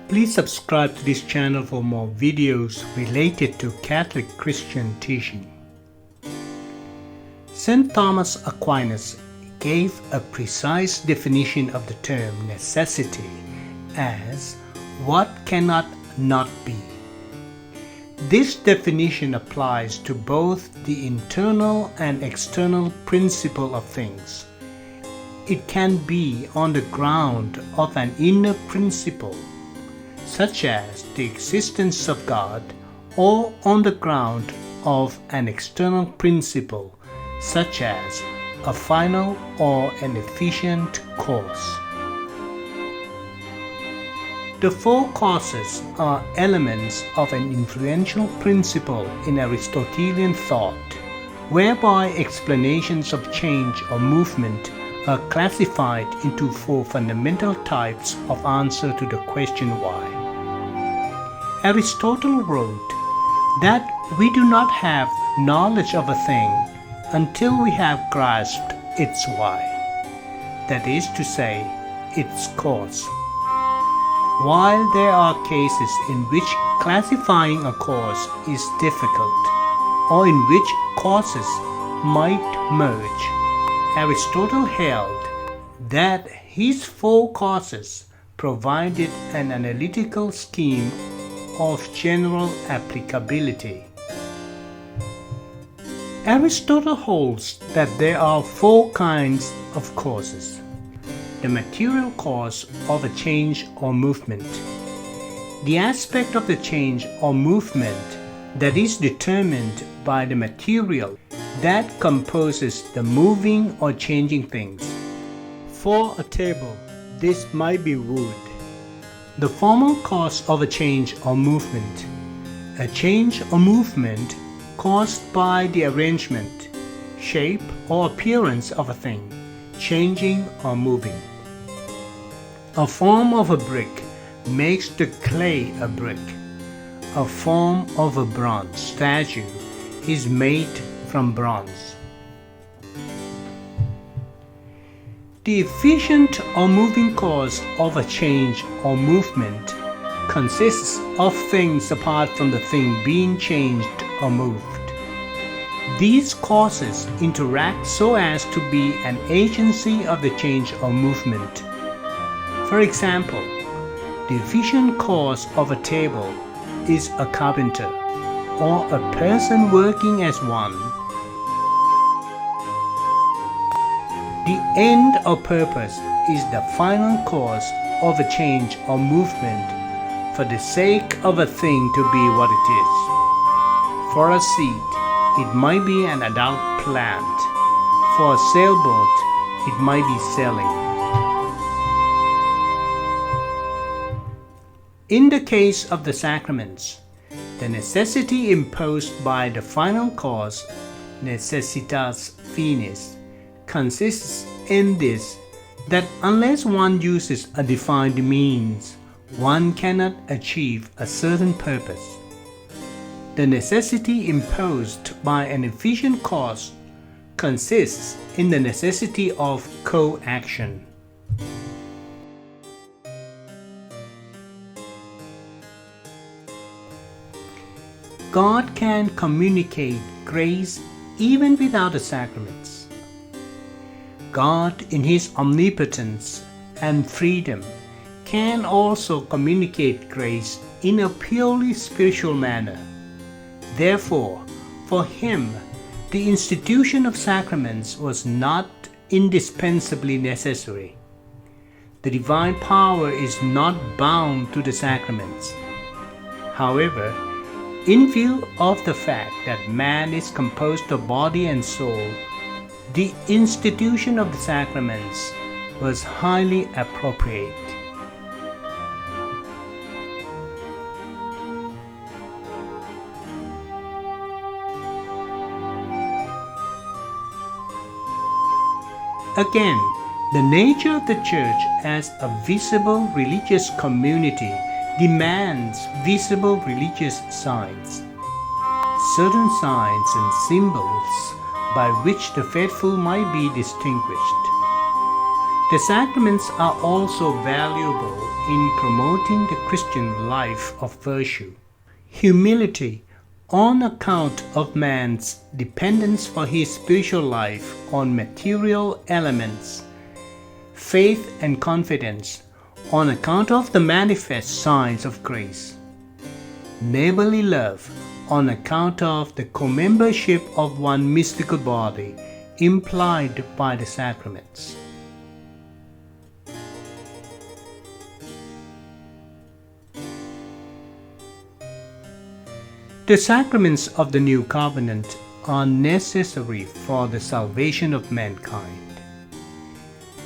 Please subscribe to this channel for more videos related to Catholic Christian teaching. St. Thomas Aquinas gave a precise definition of the term necessity as what cannot not be. This definition applies to both the internal and external principle of things. It can be on the ground of an inner principle, such as the existence of God, or on the ground of an external principle, such as a final or an efficient cause. The four causes are elements of an influential principle in Aristotelian thought, whereby explanations of change or movement are classified into four fundamental types of answer to the question why. Aristotle wrote that we do not have knowledge of a thing until we have grasped its why, that is to say, its cause. While there are cases in which classifying a cause is difficult, or in which causes might merge, Aristotle held that his four causes provided an analytical scheme of general applicability. Aristotle holds that there are four kinds of causes: the material cause of a change or movement, the aspect of the change or movement that is determined by the material that composes the moving or changing things. For a table, this might be wood. The formal cause of a change or movement, a change or movement caused by the arrangement, shape, or appearance of a thing, changing or moving. A form of a brick makes the clay a brick. A form of a bronze statue is made from bronze. The efficient or moving cause of a change or movement consists of things apart from the thing being changed or moved. These causes interact so as to be an agency of the change or movement. For example, the efficient cause of a table is a carpenter or a person working as one. The end or purpose is the final cause of a change or movement for the sake of a thing to be what it is. For a seed, it might be an adult plant. For a sailboat, it might be sailing. In the case of the sacraments, the necessity imposed by the final cause, necessitas finis, consists in this, that unless one uses a defined means, one cannot achieve a certain purpose. The necessity imposed by an efficient cause consists in the necessity of co-action. God can communicate grace even without the sacraments. God, in His omnipotence and freedom, can also communicate grace in a purely spiritual manner. Therefore, for Him, the institution of sacraments was not indispensably necessary. The divine power is not bound to the sacraments. However, in view of the fact that man is composed of body and soul, the institution of the sacraments was highly appropriate. Again, the nature of the Church as a visible religious community demands visible religious signs. Certain signs and symbols by which the faithful might be distinguished. The sacraments are also valuable in promoting the Christian life of virtue, humility on account of man's dependence for his spiritual life on material elements, faith and confidence on account of the manifest signs of grace, neighborly love on account of the co-membership of one mystical body implied by the sacraments. The sacraments of the New Covenant are necessary for the salvation of mankind.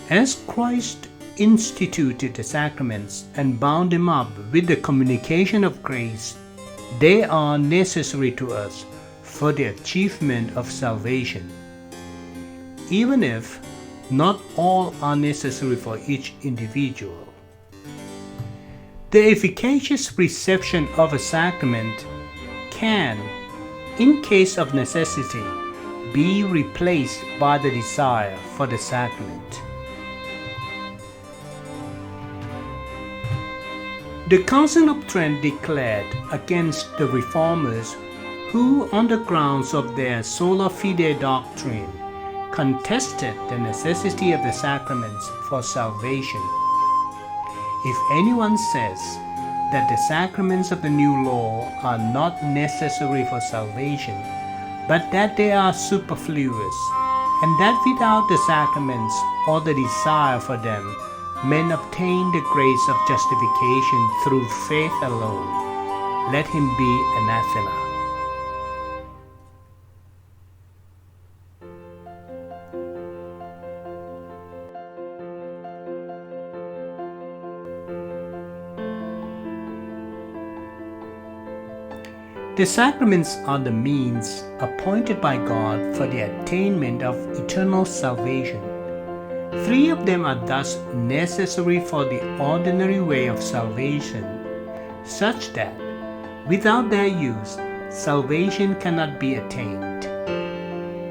As Christ instituted the sacraments and bound them up with the communication of grace, they are necessary to us for the achievement of salvation, even if not all are necessary for each individual. The efficacious reception of a sacrament can, in case of necessity, be replaced by the desire for the sacrament. The Council of Trent declared against the reformers who, on the grounds of their sola fide doctrine, contested the necessity of the sacraments for salvation. If anyone says that the sacraments of the new law are not necessary for salvation, but that they are superfluous, and that without the sacraments or the desire for them, men obtain the grace of justification through faith alone, let him be anathema. The sacraments are the means appointed by God for the attainment of eternal salvation. 3 of them are thus necessary for the ordinary way of salvation, such that without their use, salvation cannot be attained.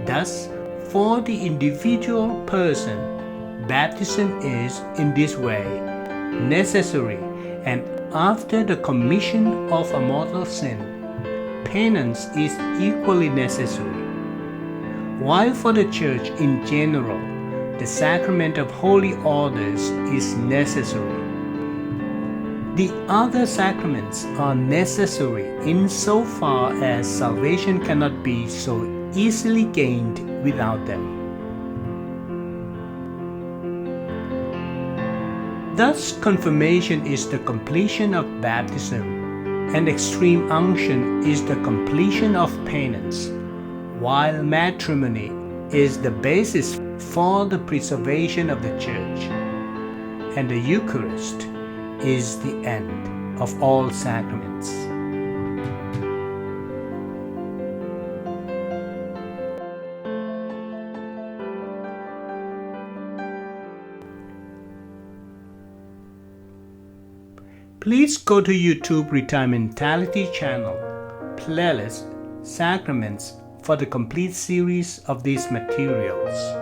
Thus, for the individual person, baptism is, in this way, necessary, and after the commission of a mortal sin, penance is equally necessary. While for the Church in general, the sacrament of holy orders is necessary. The other sacraments are necessary insofar as salvation cannot be so easily gained without them. Thus, confirmation is the completion of baptism, and extreme unction is the completion of penance, while matrimony is the basis for the preservation of the Church, and the Eucharist is the end of all sacraments. Please go to YouTube Retirementality channel, playlist Sacraments for the complete series of these materials.